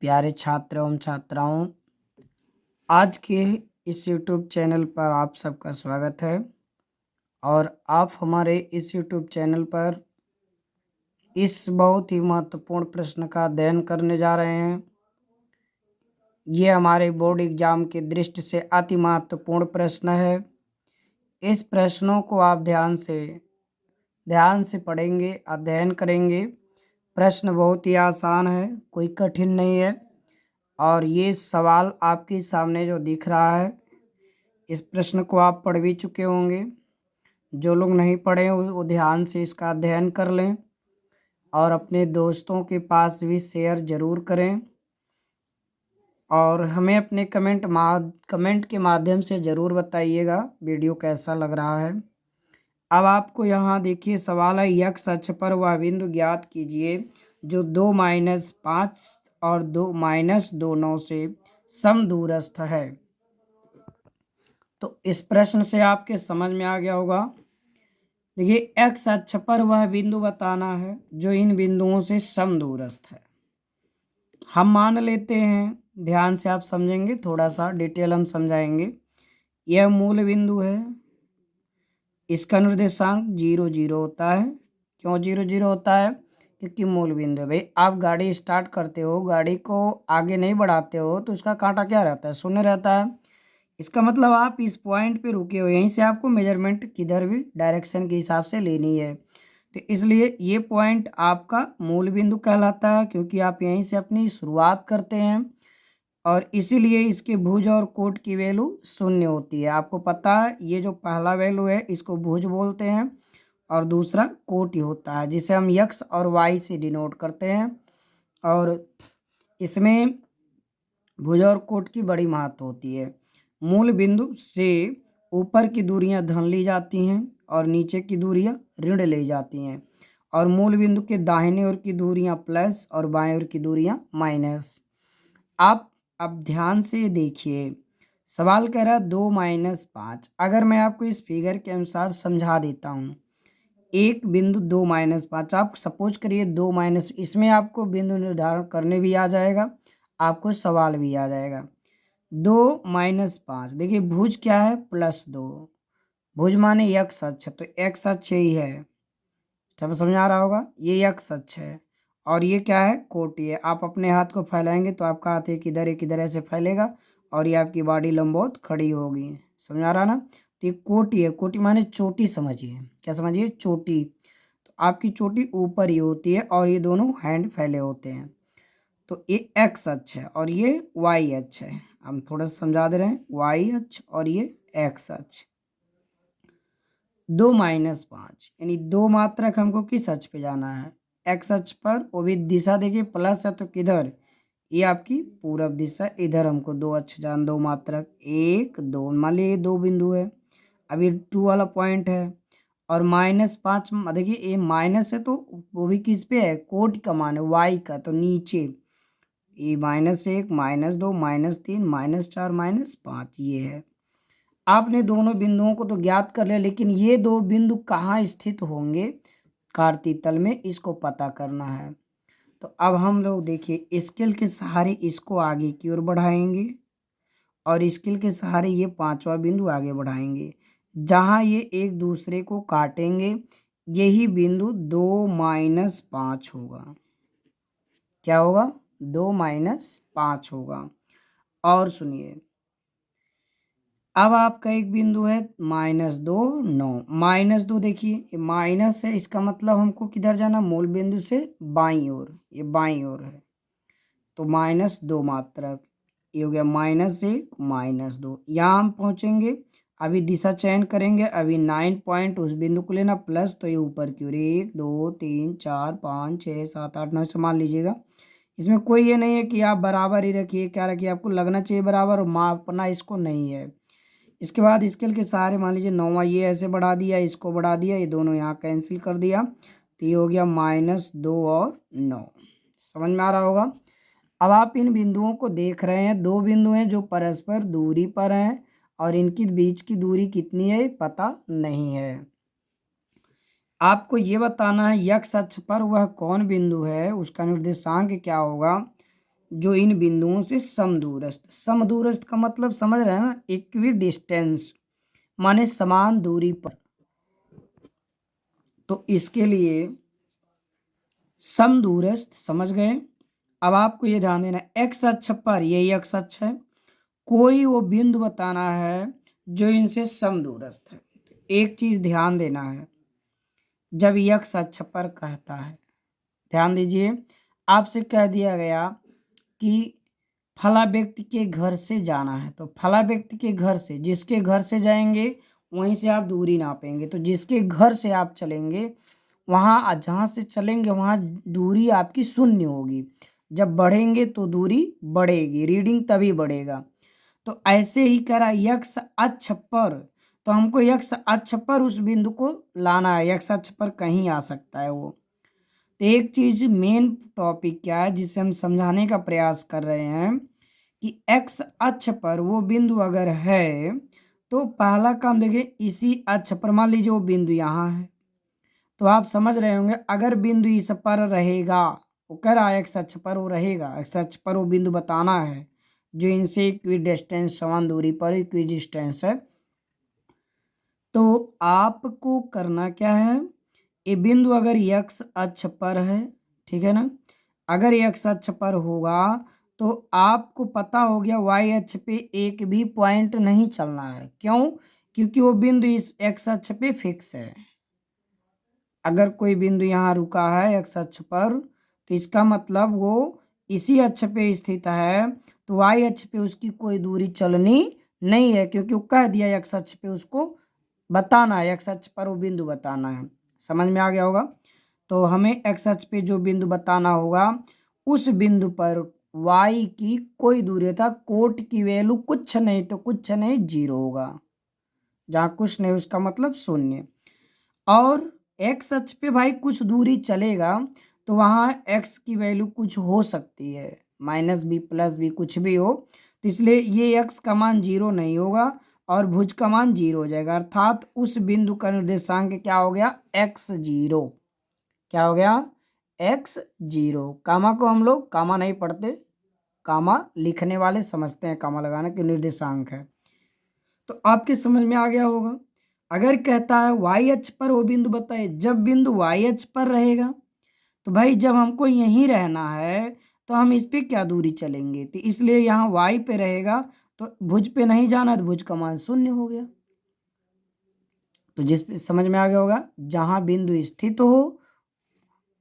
प्यारे छात्र एवं छात्राओं, आज के इस YouTube चैनल पर आप सबका स्वागत है। और आप हमारे इस YouTube चैनल पर इस बहुत ही महत्वपूर्ण प्रश्न का अध्ययन करने जा रहे हैं। ये हमारे बोर्ड एग्जाम की दृष्टि से अति महत्वपूर्ण प्रश्न है। इस प्रश्नों को आप ध्यान से पढ़ेंगे, अध्ययन करेंगे। प्रश्न बहुत ही आसान है, कोई कठिन नहीं है। और ये सवाल आपके सामने जो दिख रहा है, इस प्रश्न को आप पढ़ भी चुके होंगे। जो लोग नहीं पढ़े वो ध्यान से इसका अध्ययन कर लें और अपने दोस्तों के पास भी शेयर ज़रूर करें। और हमें अपने कमेंट के माध्यम से ज़रूर बताइएगा वीडियो कैसा लग रहा है। अब आपको यहाँ देखिए सवाल है, यक्स अक्ष पर वह बिंदु ज्ञात कीजिए जो 2-5 और 2-2 से समदूरस्थ है। तो इस प्रश्न से आपके समझ में आ गया होगा। देखिए, एक्स अक्ष पर वह बिंदु बताना है जो इन बिंदुओं से समदूरस्थ है। हम मान लेते हैं, ध्यान से आप समझेंगे, थोड़ा सा डिटेल हम समझाएंगे। यह मूल बिंदु है, इसका निर्देशांक 0 0 होता है। क्यों 0 0 होता है? क्योंकि मूल बिंदु है। भाई आप गाड़ी स्टार्ट करते हो, गाड़ी को आगे नहीं बढ़ाते हो तो उसका कांटा क्या रहता है? शून्य रहता है। इसका मतलब आप इस पॉइंट पे रुके हो, यहीं से आपको मेजरमेंट किधर भी डायरेक्शन के हिसाब से लेनी है। तो इसलिए ये पॉइंट आपका मूल बिंदु कहलाता है, क्योंकि आप यहीं से अपनी शुरुआत करते हैं। और इसीलिए इसके भुज और कोट की वैल्यू शून्य होती है। आपको पता है, ये जो पहला वैल्यू है इसको भुज बोलते हैं और दूसरा कोट ही होता है, जिसे हम यक्स और वाई से डिनोट करते हैं। और इसमें भुज और कोट की बड़ी महत्व होती है। मूल बिंदु से ऊपर की दूरियां धन ली जाती हैं और नीचे की दूरियां ऋण ली जाती हैं। और मूल बिंदु के दाहिने ओर की दूरियां प्लस और बाएं ओर की दूरियां माइनस। आप अब ध्यान से देखिए, सवाल कह रहा है 2-5। अगर मैं आपको इस फिगर के अनुसार समझा देता हूँ, एक बिंदु 2-5, आप सपोज करिए 2 इसमें आपको बिंदु निर्धारण करने भी आ जाएगा, आपको सवाल भी आ जाएगा। 2-5, देखिए भुज क्या है? +2। भुज माने यक्स अक्ष, तो एक्स अक्ष ही है, सब समझ आ रहा होगा। ये यक्स अक्ष है और ये क्या है? कोटि है। आप अपने हाथ को फैलाएंगे तो आपका हाथ एक इधर ऐसे फैलेगा और ये आपकी बॉडी लंबवत खड़ी होगी। समझ आ रहा ना? तो ये कोटि है। कोटि माने चोटी समझिए। क्या समझिए? चोटी। तो आपकी चोटी ऊपर ही होती है और ये दोनों हैंड फैले होते हैं। तो ये एक्स अक्ष है और ये वाई अक्ष है। हम थोड़ा सा समझा दे रहे हैं, वाई अक्ष और ये एक्स अक्ष। 2-5 यानी 2 मात्रक हमको किस अक्ष पे जाना है? एक्स अक्ष पर। वो भी दिशा देखिए प्लस है तो किधर? ये आपकी पूरब दिशा। इधर हमको 2 अक्ष जान, 2 मात्रक 1-2, मान लीजिए 2 बिंदु है। अब ये 2 वाला पॉइंट है। और -5 देखिए ये माइनस है तो वो भी किस पे है? कोट का मान है, वाई का, तो नीचे ये -1 -2 -3 -4 -5 ये है। आपने दोनों बिंदुओं को तो ज्ञात कर लिया, लेकिन ये दो बिंदु कहाँ स्थित होंगे कार्तीय तल में, इसको पता करना है। तो अब हम लोग देखिए स्केल के सहारे इसको आगे की ओर बढ़ाएंगे और स्केल के सहारे ये 5वां बिंदु आगे बढ़ाएंगे। जहाँ ये एक दूसरे को काटेंगे, यही बिंदु 2-5 होगा। क्या होगा? 2-5 होगा। और सुनिए, अब आपका एक बिंदु है -2 9। -2 देखिए ये माइनस है, इसका मतलब हमको किधर जाना? मूल बिंदु से बाईं ओर। ये बाईं ओर है तो -2 मात्रक। ये हो गया -1 -2। यहाँ हम पहुँचेंगे, अभी दिशा चयन करेंगे। अभी 9 पॉइंट उस बिंदु को लेना प्लस, तो ये ऊपर की ओर 1 2 3 4 5 6 7 8 9 से मान लीजिएगा। इसमें कोई ये नहीं है कि आप बराबर ही रखिए, क्या रखिए, आपको लगना चाहिए बराबर और मापना इसको नहीं है। इसके बाद स्केल के सहारे मान लीजिए 9वां ये ऐसे बढ़ा दिया, इसको बढ़ा दिया, ये दोनों यहाँ कैंसिल कर दिया, तो ये हो गया -2 और 9। समझ में आ रहा होगा। अब आप इन बिंदुओं को देख रहे हैं, दो बिंदु हैं जो परस्पर दूरी पर हैं और इनके बीच की दूरी कितनी है पता नहीं है। आपको ये बताना है यक्स अक्ष पर वह कौन बिंदु है, उसका निर्देशांक क्या होगा। जो इन बिंदुओं से समदूरस्थ। समदूरस्थ का मतलब समझ रहे हैं ना, इक्वी डिस्टेंस माने समान दूरी पर। तो इसके लिए समदूरस्थ समझ गए। अब आपको ये ध्यान देना, एक्स अक्ष पर, यही एक्स अक्ष है, कोई वो बिंदु बताना है जो इनसे समदूरस्थ है। एक चीज ध्यान देना है, जब एक्स अक्ष पर कहता है, ध्यान दीजिए, आपसे कह दिया गया कि फला व्यक्ति के घर से जाना है, तो फला व्यक्ति के घर से, जिसके घर से जाएंगे वहीं से आप दूरी नापेंगे। तो जिसके घर से आप चलेंगे, वहाँ जहाँ से चलेंगे वहाँ दूरी आपकी शून्य होगी। जब बढ़ेंगे तो दूरी बढ़ेगी, रीडिंग तभी बढ़ेगा। तो ऐसे ही करा यक्ष अक्ष पर, तो हमको यक्ष अक्ष पर उस बिंदु को लाना है। यक्ष अक्ष पर कहीं आ सकता है वो। तो एक चीज मेन टॉपिक क्या है जिसे हम समझाने का प्रयास कर रहे हैं कि एक्स अक्ष पर वो बिंदु अगर है तो पहला काम देखिए, इसी अक्ष पर मान लीजिए वो बिंदु यहाँ है, तो आप समझ रहे होंगे अगर बिंदु इस पर रहेगा, वो कह रहा है एक्स अक्ष पर वो रहेगा, एक्स अक्ष पर वो बिंदु बताना है जो इनसे इक्वी डिस्टेंस, समान दूरी पर इक्वी डिस्टेंस है। तो आपको करना क्या है, ये बिंदु अगर एक्स अक्ष पर है, ठीक है ना, अगर एक्स अक्ष पर होगा तो आपको पता हो गया वाई अक्ष पे एक भी पॉइंट नहीं चलना है। क्यों? क्योंकि वो बिंदु इस एक्स अक्ष पे फिक्स है। अगर कोई बिंदु यहाँ रुका है एक्स अक्ष पर, तो इसका मतलब वो इसी अक्ष पे स्थित है, तो वाई अक्ष पे उसकी कोई दूरी चलनी नहीं है, क्योंकि वो कह दिया एक्स अक्ष पे उसको बताना है, एक्स अक्ष पर वो बिंदु बताना है। समझ में आ गया होगा। तो हमें एक्स अक्ष पे जो बिंदु बताना होगा, उस बिंदु पर वाई की कोई दूरी था, कोट की वैल्यू कुछ नहीं तो कुछ नहीं, 0 होगा। जहाँ कुछ नहीं उसका मतलब शून्य। और एक्स अक्ष पे भाई कुछ दूरी चलेगा तो वहाँ एक्स की वैल्यू कुछ हो सकती है, माइनस भी प्लस भी कुछ भी हो, तो इसलिए ये एक्स का मान 0 नहीं होगा और भुज का मान 0 हो जाएगा। अर्थात उस बिंदु का निर्देशांक क्या हो गया, x0। क्या हो गया, x0। कामा को हम लोग कामा नहीं पढ़ते, कामा लिखने वाले समझते हैं कामा लगाना कि निर्देशांक है। तो आपके समझ में आ गया होगा। अगर कहता है वाई अक्ष पर वो बिंदु बताए, जब बिंदु वाई अक्ष पर रहेगा तो भाई जब हमको यहीं रहना है तो हम इस पे क्या दूरी चलेंगे, तो इसलिए यहाँ वाई पे रहेगा तो भुज पे नहीं जाना, तो भुज का मान 0 हो गया। तो जिस पे समझ में आ गया होगा, जहाँ बिंदु स्थित हो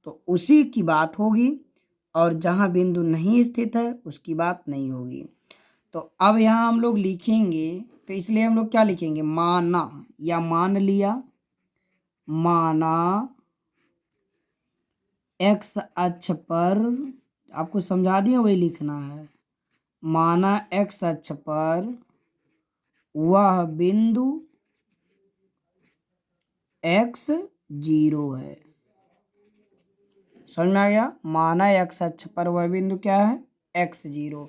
तो उसी की बात होगी और जहाँ बिंदु नहीं स्थित है उसकी बात नहीं होगी। तो अब यहाँ हम लोग लिखेंगे, तो इसलिए हम लोग क्या लिखेंगे, माना या मान लिया, माना एक्स अक्ष पर, आपको समझा दिया वही लिखना है, माना एक्स अक्ष पर वह बिंदु x0 है। समझ में आ गया, माना एक्स अक्ष पर वह बिंदु क्या है, x0।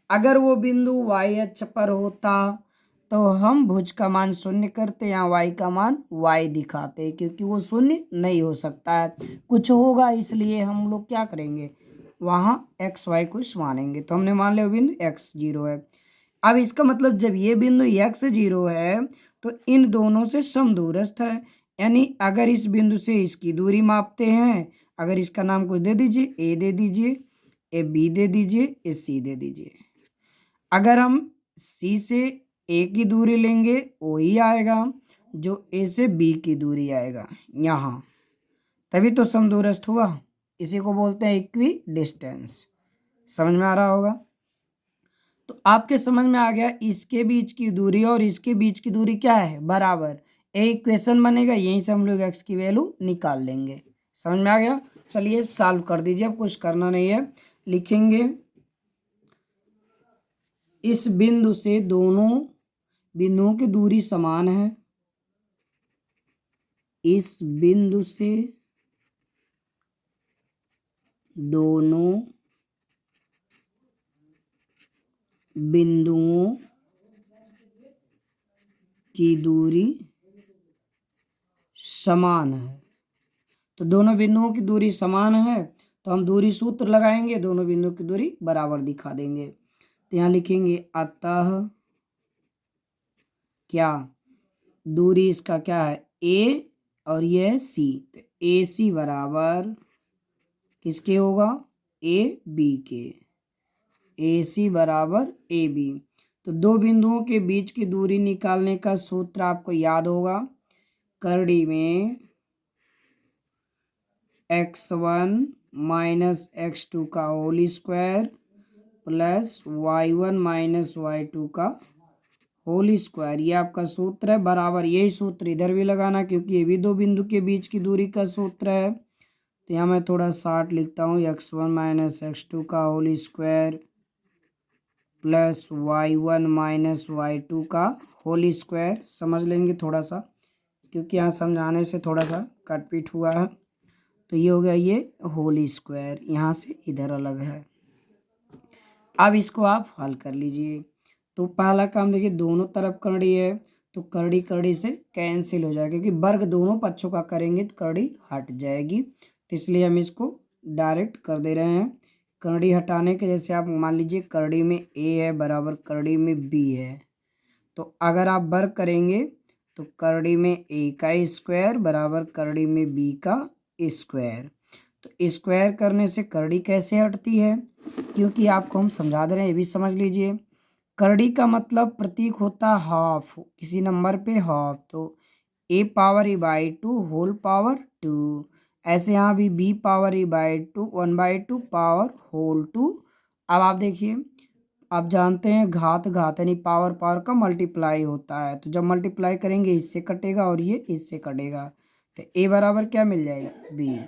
अगर वो बिंदु y अक्ष पर होता तो हम भुज का मान 0 करते, यहाँ y का मान y दिखाते, क्योंकि वो 0 नहीं हो सकता है, कुछ होगा, इसलिए हम लोग क्या करेंगे, वहाँ एक्स वाई कुछ मानेंगे। तो हमने मान लिया बिंदु x0 है। अब इसका मतलब जब ये बिंदु x0 है तो इन दोनों से समदूरस्थ है, यानी अगर इस बिंदु से इसकी दूरी मापते हैं, अगर इसका नाम कुछ दे दीजिए, ए दे दीजिए, ए बी दे दीजिए, ए सी दे दीजिए। अगर हम सी से ए की दूरी लेंगे वही आएगा जो ए से बी की दूरी आएगा यहाँ, तभी तो समदूरस्थ हुआ। इसी को बोलते हैं इक्वी डिस्टेंस। समझ में आ रहा होगा। तो आपके समझ में आ गया, इसके बीच की दूरी और इसके बीच की दूरी क्या है, बराबर। एक इक्वेशन बनेगा, यहीं से हम लोग एक्स की वैल्यू निकाल लेंगे। समझ में आ गया। चलिए सॉल्व कर दीजिए, अब कुछ करना नहीं है। लिखेंगे इस बिंदु से दोनों बिंदुओं की दूरी समान है, इस बिंदु से दोनों बिंदुओं की दूरी समान है। तो दोनों बिंदुओं की दूरी समान है तो हम दूरी सूत्र लगाएंगे, दोनों बिंदु की दूरी बराबर दिखा देंगे। तो यहाँ लिखेंगे अतः क्या दूरी इसका क्या है ए और ये है सी, तो ए सी बराबर किसके होगा ए बी के, ए सी बराबर ए बी। तो दो बिंदुओं के बीच की दूरी निकालने का सूत्र आपको याद होगा, करड़ी में x1 माइनस x2 का whole square plus y1 minus y2 का होल स्क्वायर, ये आपका सूत्र है बराबर। यही सूत्र इधर भी लगाना क्योंकि ये भी दो बिंदु के बीच की दूरी का सूत्र है। तो यहाँ मैं थोड़ा शार्ट लिखता हूँ, x1 माइनस x2 का whole square plus y1 minus y2 का होल स्क्वायर। समझ लेंगे थोड़ा सा क्योंकि यहाँ समझाने से थोड़ा सा कटपीट हुआ है। तो ये हो गया ये होल स्क्वायर, यहाँ से इधर अलग है। अब इसको आप हल कर लीजिए। तो पहला काम देखिए, दोनों तरफ करड़ी है तो करड़ी करड़ी से कैंसिल हो जाएगा क्योंकि वर्ग दोनों पक्षों का करेंगे तो करड़ी हट जाएगी। तो इसलिए हम इसको डायरेक्ट कर दे रहे हैं। करड़ी हटाने के जैसे आप मान लीजिए करड़ी में ए है बराबर करड़ी में बी है, तो अगर आप वर्ग करेंगे तो करड़ी में ए का स्क्वायर बराबर करड़ी में बी का स्क्वायर। तो स्क्वायर करने से करड़ी कैसे हटती है, क्योंकि आपको हम समझा दे रहे हैं, ये भी समझ लीजिए। करड़ी का मतलब प्रतीक होता है हाफ, किसी नंबर पे हाफ, तो A power e by two whole power two. ऐसे यहाँ भी B power e by two 1/2 power whole two. अब आप देखिए, आप जानते हैं घात घात यानी पावर पावर का मल्टीप्लाई होता है, तो जब मल्टीप्लाई करेंगे इससे कटेगा और ये इससे कटेगा, तो ए बराबर क्या मिल जाएगा बी।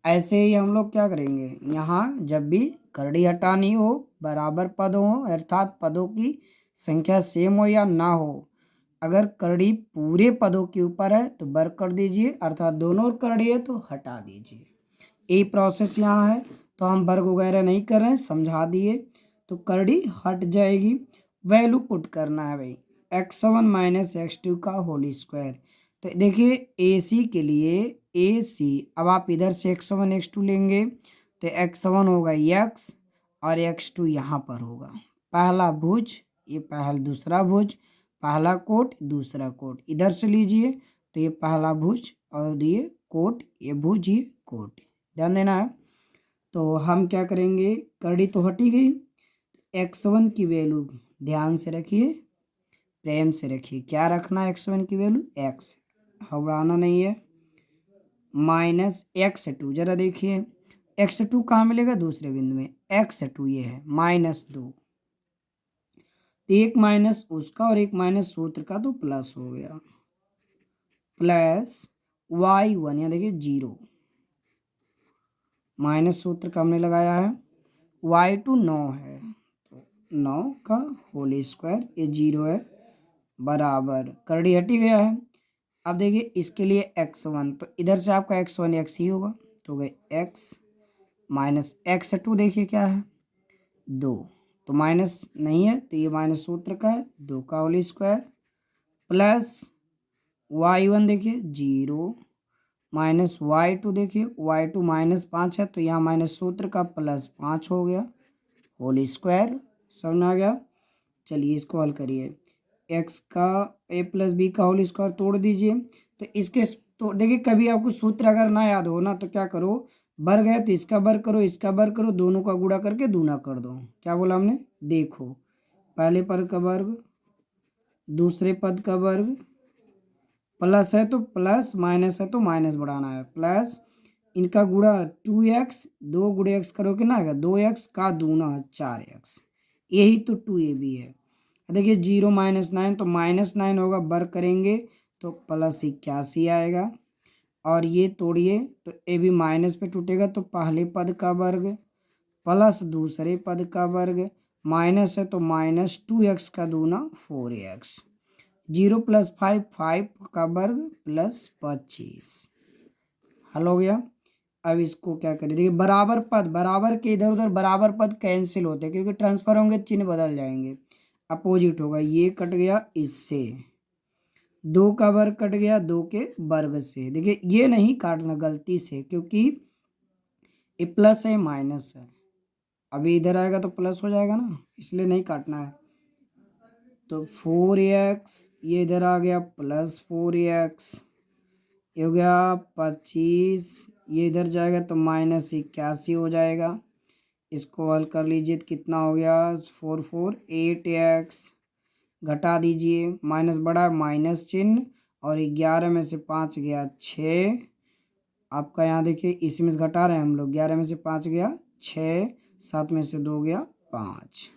ऐसे ही हम लोग क्या करेंगे, यहाँ जब भी करड़ी हटानी हो, बराबर पद हो अर्थात पदों की संख्या सेम हो या ना हो, अगर करड़ी पूरे पदों के ऊपर है तो वर्ग कर दीजिए, अर्थात दोनों ओर करड़ी है तो हटा दीजिए। ये प्रोसेस यहाँ है। तो हम वर्ग वगैरह नहीं कर रहे हैं, समझा दिए, तो करड़ी हट जाएगी। वैल्यू पुट करना है भाई, x1 माइनस x2 का होल स्क्वायर। तो देखिए ए सी के लिए ए सी, अब आप इधर से x1 x2 लेंगे तो x1 होगा x और x2 यहाँ पर होगा पहला भुज, ये पहला दूसरा भुज, पहला कोट दूसरा कोट, इधर से लीजिए तो ये पहला भुज और ये कोट, ये भुज ये कोट, ध्यान देना है। तो हम क्या करेंगे, करड़ी तो हटी गई, x1 की वैल्यू ध्यान से रखिए, प्रेम से रखिए, क्या रखना है x1 की वैल्यू x, घबराना नहीं है, माइनस x2। जरा देखिए x2 कहाँ मिलेगा दूसरे बिंदु में, x2 ये है -2, एक माइनस उसका और एक माइनस सूत्र का तो प्लस हो गया, प्लस y1 यहाँ देखिए 0, माइनस सूत्र का हमने लगाया है, y2 9 है तो 9 का होल स्क्वायर, ये 0 है बराबर करड़ी हटी गया है। अब देखिए इसके लिए x1, तो इधर से आपका x1 x ही होगा, तो गए x माइनस x2 देखिए क्या है 2, तो माइनस नहीं है तो ये माइनस सूत्र का है 2 का होल स्क्वायर, प्लस y1 देखिए 0 माइनस y2 देखिए y2 -5 है तो यहाँ माइनस सूत्र का +5 हो गया होल स्क्वायर। समझ आ गया। चलिए इसको हल करिए, x का a प्लस बी का होल स्क्वायर तोड़ दीजिए। तो इसके तो देखिए कभी आपको सूत्र अगर ना याद हो ना तो क्या करो, वर्ग है तो इसका वर्ग करो, इसका वर्ग करो, दोनों का गुणा करके दूना कर दो। क्या बोला हमने, देखो पहले पद का वर्ग दूसरे पद का वर्ग, प्लस है तो प्लस, माइनस है तो माइनस बढ़ाना है, प्लस इनका गुणा 2x, 2 गुणे x करोगे ना आएगा 2x का दूना 4x, यही तो 2ab है। देखिए 0 -9 तो -9 होगा, वर्ग करेंगे तो +81 आएगा, और ये तोड़िए तो ए भी माइनस पे टूटेगा तो पहले पद का वर्ग प्लस दूसरे पद का वर्ग, माइनस है तो -2x का दूना 4x, 0 + 5 5 का वर्ग +25, हल हो गया। अब इसको क्या करें, देखिए बराबर पद, बराबर के इधर उधर बराबर पद कैंसिल होते हैं क्योंकि ट्रांसफर होंगे चिन्ह बदल जाएंगे, अपोजिट होगा, ये कट गया इससे, 2 का वर्ग कट गया 2 के वर्ग से। देखिए ये नहीं काटना गलती से, क्योंकि ये प्लस है माइनस है, अभी इधर आएगा तो प्लस हो जाएगा ना, इसलिए नहीं काटना है। तो 4x ये इधर आ गया प्लस 4x, ये हो गया 25, ये इधर जाएगा तो -81 हो जाएगा। इसको हल कर लीजिए तो कितना हो गया 4 4 8x, घटा दीजिए, माइनस बड़ा माइनस चिन्ह, और 11 में से 5 गया 6, आपका यहाँ देखिए इसी में से घटा रहे हैं हम लोग, 11 में से 5 गया 6, 7 में से 2 गया 5,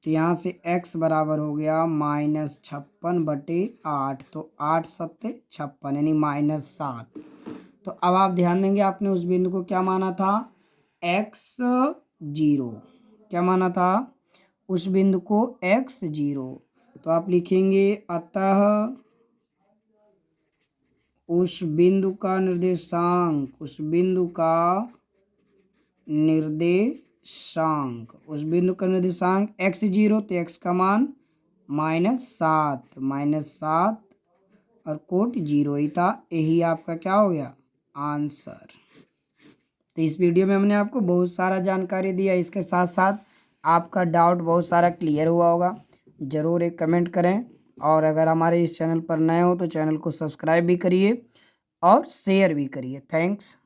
तो यहाँ से x बराबर हो गया -56/8, तो 8 सत्ते 56 यानी -7। तो अब आप ध्यान देंगे, आपने उस बिंदु को क्या माना था, x0, क्या माना था उस बिंदु को x0, तो आप लिखेंगे अतः उस बिंदु का निर्देशांक, उस बिंदु का निर्देशांक, उस बिंदु का निर्देशांक x0, तो x का मान -7 और कोट 0 ही था, यही आपका क्या हो गया आंसर। तो इस वीडियो में हमने आपको बहुत सारा जानकारी दिया, इसके साथ साथ आपका डाउट बहुत सारा क्लियर हुआ होगा। ज़रूर एक कमेंट करें, और अगर हमारे इस चैनल पर नए हो तो चैनल को सब्सक्राइब भी करिए और शेयर भी करिए। थैंक्स।